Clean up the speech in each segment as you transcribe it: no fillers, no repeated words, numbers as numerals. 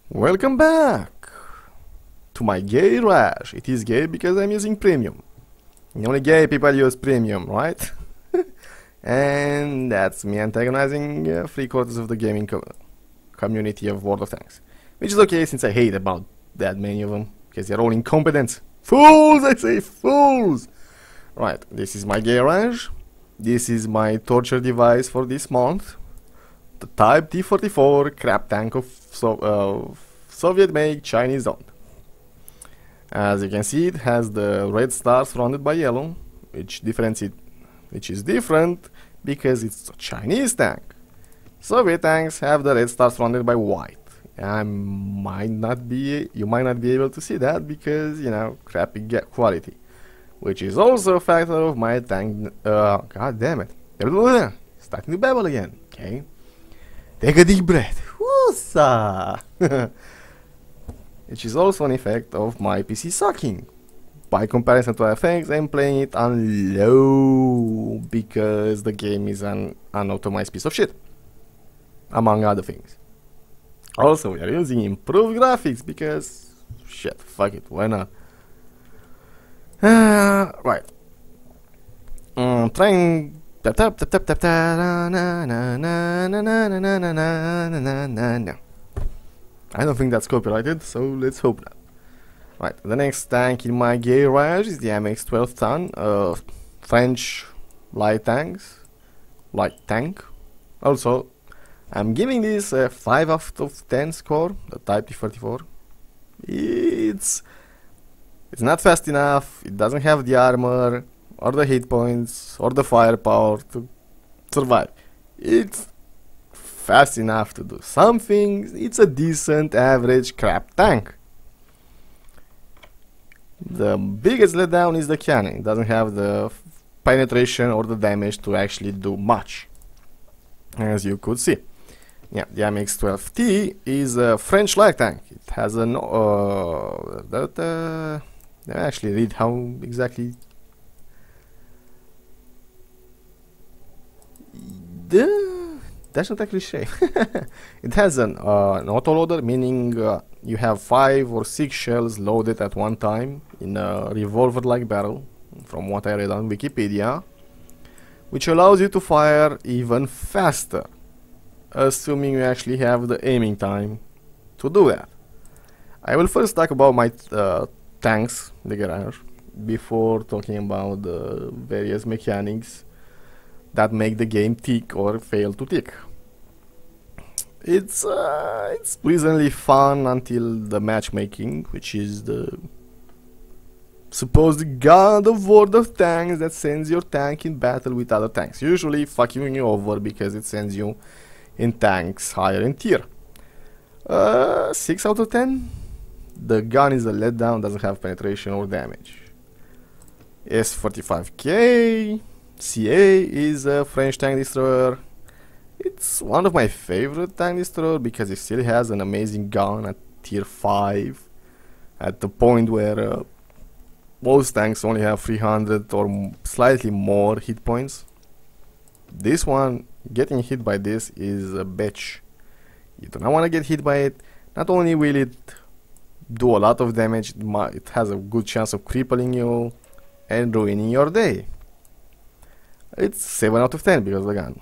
Welcome back to my gay rash. It is gay because I'm using premium. Only gay people use premium, right? And that's me antagonizing 3/4 of the gaming community of World of Tanks. Which is okay since I hate about that many of them, because they're all incompetent. Fools, I say, fools! Right, this is my gay rash. This is my torture device for this month. The Type T-44 crap tank of Soviet-made Chinese owned. As you can see, it has the red star surrounded by yellow, which is different because it's a Chinese tank. Soviet tanks have the red star surrounded by white. You might not be able to see that because, you know, crappy quality, which is also a factor of my tank. God damn it! Starting to babble again. Okay. Take a deep breath. Woosa! Which is also an effect of my PC sucking. By comparison to FX, I'm playing it on low because the game is an unoptimized piece of shit, among other things. Also, we are using improved graphics because shit, fuck it, why not? Right. Trying. I don't think that's copyrighted, so let's hope not. Right, the next tank in my garage is the MX-12 ton, French light tank. Also, I'm giving this a 5 out of 10 score, the Type T-44. It's not fast enough, it doesn't have the armor, or the hit points, or the firepower to survive. It's fast enough to do something. It's a decent average crap tank. The biggest letdown is the cannon. It doesn't have the penetration or the damage to actually do much, as you could see. Yeah, the MX-12T is a French light tank. It has an let me actually read how exactly. That's not actually safe. It has an autoloader, meaning you have 5 or 6 shells loaded at one time in a revolver-like barrel, from what I read on Wikipedia, which allows you to fire even faster, assuming you actually have the aiming time to do that. I will first talk about my tanks in the garage before talking about the various mechanics that make the game tick or fail to tick. It's pleasantly fun until the matchmaking, which is the supposed god of World of Tanks that sends your tank in battle with other tanks, usually fucking you over because it sends you in tanks higher in tier. 6 out of 10. The gun is a letdown, doesn't have penetration or damage. S45K CA is a French tank destroyer. It's one of my favorite tank destroyer because it still has an amazing gun at tier 5, at the point where most tanks only have 300 or slightly more hit points. This one, getting hit by this is a bitch. You do not want to get hit by it. Not only will it do a lot of damage, it has a good chance of crippling you and ruining your day. It's 7 out of 10 because of the gun.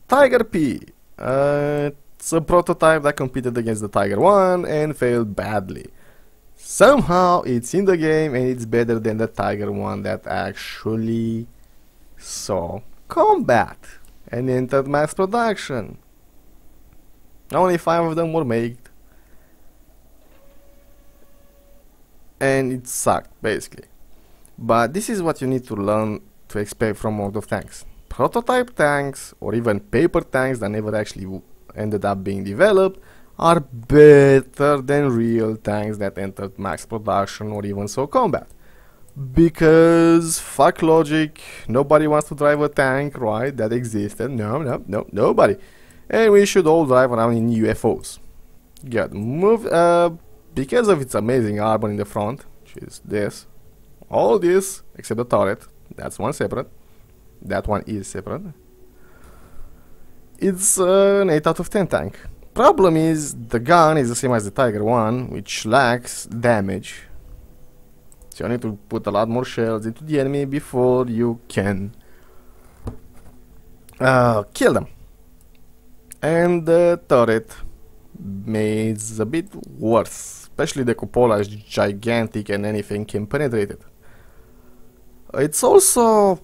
Tiger P. It's a prototype that competed against the Tiger 1 and failed badly. Somehow it's in the game and it's better than the Tiger 1 that actually saw combat and entered mass production. Only 5 of them were made. And it sucked, basically. But this is what you need to learn to expect from World of Tanks. Prototype tanks, or even paper tanks that never actually ended up being developed, are better than real tanks that entered max production or even saw combat. Because, fuck logic, nobody wants to drive a tank, right, that existed. No, nobody. And we should all drive around in UFOs. Get moved, because of its amazing armor in the front, which is this. All this, except the turret. That's one separate. That one is separate. It's an 8 out of 10 tank. Problem is, the gun is the same as the Tiger one, which lacks damage. So you need to put a lot more shells into the enemy before you can kill them. And the turret is a bit worse, especially the cupola is gigantic and anything can penetrate it. It's also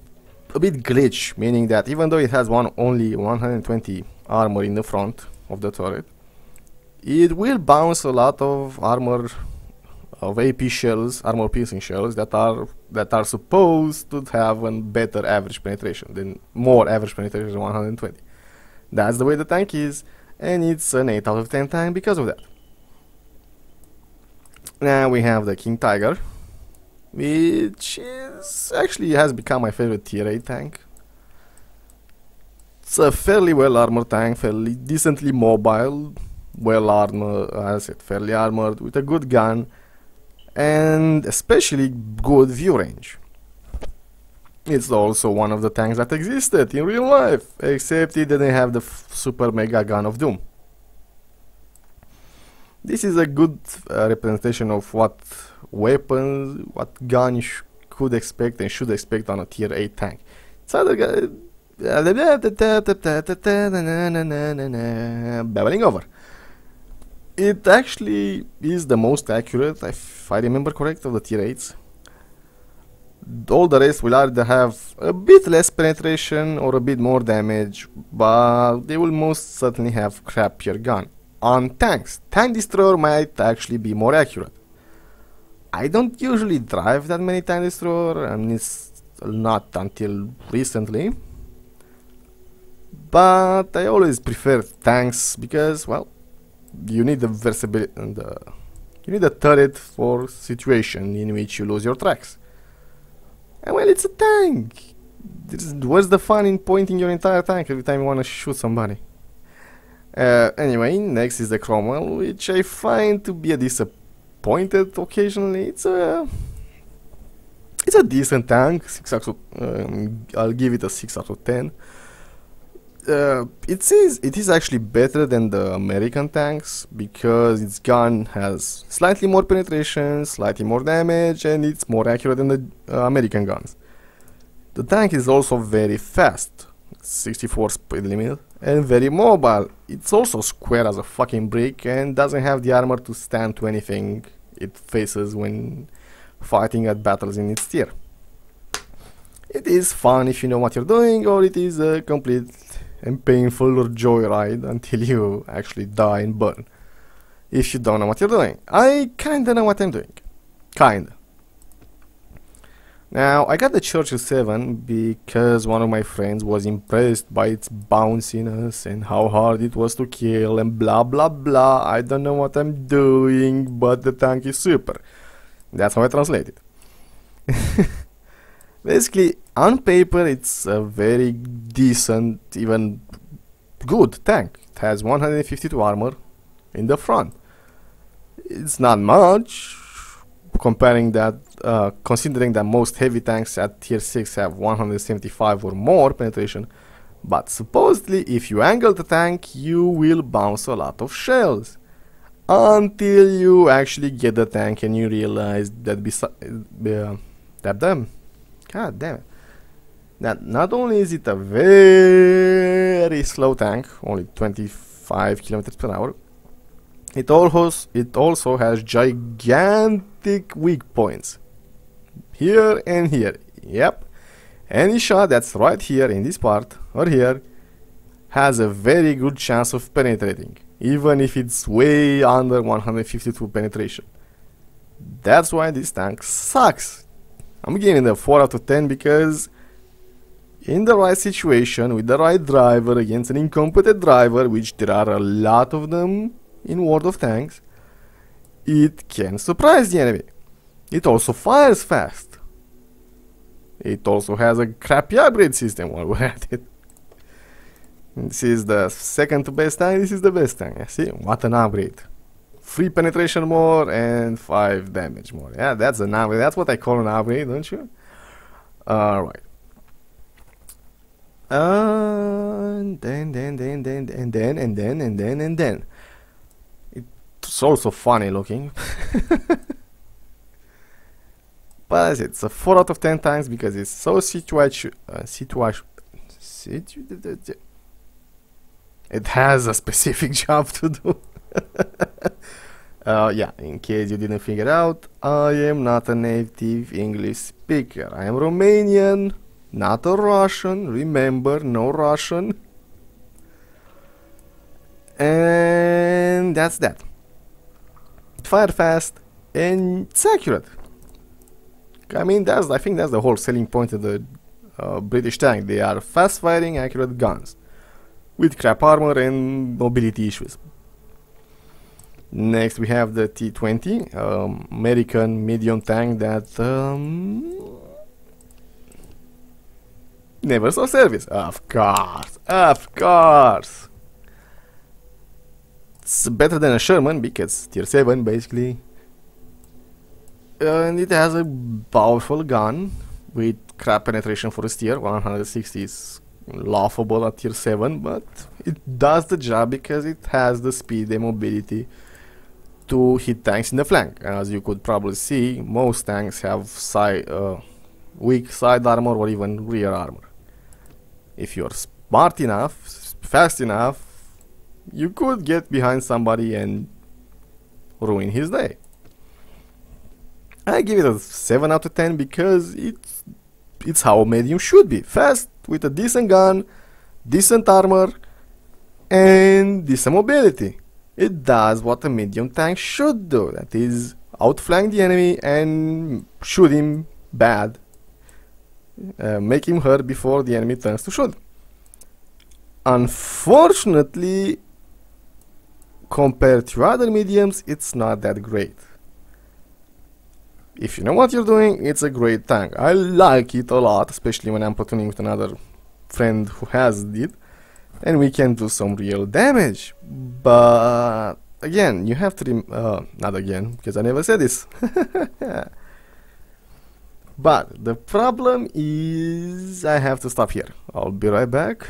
a bit glitch, meaning that even though it has only 120 armor in the front of the turret, it will bounce a lot of armor of AP shells, armor piercing shells that are supposed to have a better average penetration, more average penetration than 120. That's the way the tank is, and it's an 8 out of 10 tank because of that. Now we have the King Tiger, which is actually has become my favorite tier 8 tank. It's a fairly well armored tank, fairly decently mobile, well armored, as I said, fairly armored, with a good gun, and especially good view range. It's also one of the tanks that existed in real life, except it didn't have the super mega gun of Doom. This is a good representation of what weapons, what gun you could expect and should expect on a tier 8 tank. It's either babbling over. It actually is the most accurate, if I remember correct, of the tier 8s. All the rest will either have a bit less penetration or a bit more damage, but they will most certainly have crappier gun. On tanks, Tank Destroyer might actually be more accurate. I don't usually drive that many Tank Destroyer, and it's not until recently. But I always prefer tanks because, well, you need the versatility and you need a turret for situation in which you lose your tracks. And well, it's a tank. Where's the fun in pointing your entire tank every time you want to shoot somebody? Anyway, next is the Cromwell, which I find to be a disappointed occasionally. It's a decent tank. I'll give it a 6 out of 10. It is actually better than the American tanks because its gun has slightly more penetration, slightly more damage, and it's more accurate than the American guns. The tank is also very fast, 64 speed limit, and very mobile. It's also square as a fucking brick and doesn't have the armor to stand to anything it faces when fighting at battles in its tier. It is fun if you know what you're doing, or it is a complete and painful joyride until you actually die and burn. If you don't know what you're doing. I kinda know what I'm doing. Kinda. Now, I got the Churchill 7 because one of my friends was impressed by its bounciness and how hard it was to kill and blah blah blah. I don't know what I'm doing, but the tank is super. That's how I translate it. Basically, on paper, it's a very decent, even good tank. It has 152 armor in the front. It's not much, considering that most heavy tanks at tier 6 have 175 or more penetration. But supposedly, if you angle the tank, you will bounce a lot of shells. Until you actually get the tank and you realize that God damn it. That not only is it a very slow tank, only 25 kilometers per hour, it also has gigantic weak points. Here and here. Yep. Any shot that's right here in this part or here has a very good chance of penetrating, even if it's way under 152 penetration. That's why this tank sucks. I'm giving it a 4 out of 10 because in the right situation, with the right driver against an incompetent driver, which there are a lot of them in World of Tanks, it can surprise the enemy. It also fires fast. It also has a crappy upgrade system while we're at it. This is the second to best tank, this is the best tank. See, what an upgrade. 3 penetration more and 5 damage more. Yeah, that's an upgrade. That's what I call an upgrade, don't you? Alright. And then. it's also funny looking. But it's a 4 out of 10 tanks because it's so it has a specific job to do. Yeah, in case you didn't figure out, I am not a native English speaker. I am Romanian, not a Russian. Remember, no Russian. And that's that. Fire fast and it's accurate. I mean, I think that's the whole selling point of the British tank. They are fast firing, accurate guns with crap armor and mobility issues. Next we have the T-20, American medium tank that never saw service. Of course, of course. It's better than a Sherman because tier 7 basically. And it has a powerful gun with crap penetration for a tier. 160 is laughable at tier 7, but it does the job because it has the speed and mobility to hit tanks in the flank. As you could probably see, most tanks have weak side armor or even rear armor. If you're smart enough, fast enough, you could get behind somebody and ruin his day. I give it a 7 out of 10 because it's how a medium should be. Fast, with a decent gun, decent armor, and decent mobility. It does what a medium tank should do. That is, outflank the enemy and shoot him bad. Make him hurt before the enemy turns to shoot. Unfortunately, compared to other mediums, it's not that great. If you know what you're doing, it's a great tank. I like it a lot, especially when I'm platooning with another friend who has it, and we can do some real damage. But again, you have to not again, because I never said this. But the problem is I have to stop here. I'll be right back.